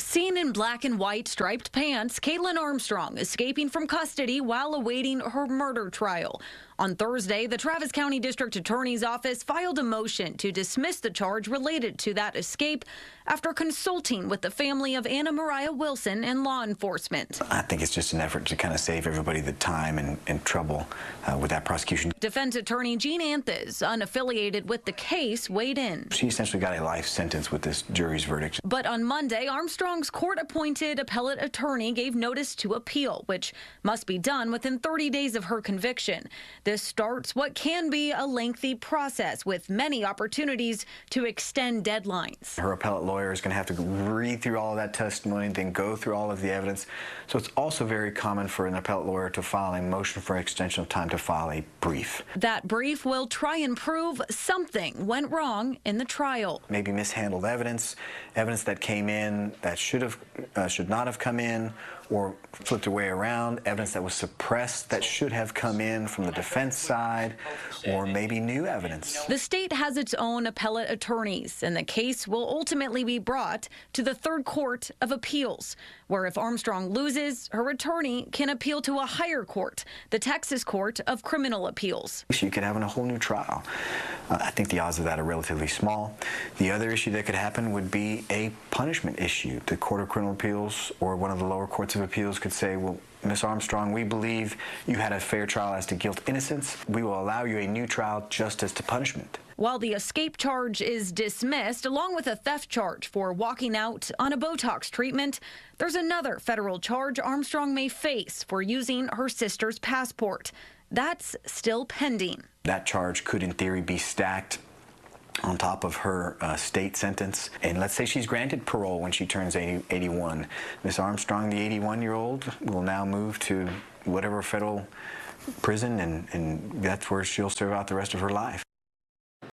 Seen in black and white striped pants, Kaitlin Armstrong escaping from custody while awaiting her murder trial. On Thursday, the Travis County District Attorney's Office filed a motion to dismiss the charge related to that escape after consulting with the family of Anna Mariah Wilson and law enforcement. I think it's just an effort to kind of save everybody the time and trouble with that prosecution. Defense attorney Jean Anthes, unaffiliated with the case, weighed in. She essentially got a life sentence with this jury's verdict. But on Monday, Armstrong's court-appointed appellate attorney gave notice to appeal, which must be done within 30 days of her conviction. This starts what can be a lengthy process with many opportunities to extend deadlines. Her appellate lawyer is going to have to read through all of that testimony, then go through all of the evidence. So it's also very common for an appellate lawyer to file a motion for extension of time to file a brief. That brief will try and prove something went wrong in the trial. Maybe mishandled evidence, evidence that came in that should not have come in, or flipped her way around, evidence that was suppressed that should have come in from the defense side, or maybe new evidence. The state has its own appellate attorneys, and the case will ultimately be brought to the Third Court of Appeals, where if Armstrong loses, her attorney can appeal to a higher court, the Texas Court of Criminal Appeals. You could have a whole new trial. I think the odds of that are relatively small. The other issue that could happen would be a punishment issue. The Court of Criminal Appeals or one of the lower courts of appeals could say, well, Ms. Armstrong, we believe you had a fair trial as to guilt innocence. We will allow you a new trial just as to punishment. While the escape charge is dismissed, along with a theft charge for walking out on a Botox treatment, there's another federal charge Armstrong may face for using her sister's passport. That's still pending. That charge could, in theory, be stacked on top of her state sentence. And let's say she's granted parole when she turns 81. Ms. Armstrong, the 81-year-old, will now move to whatever federal prison, and that's where she'll serve out the rest of her life.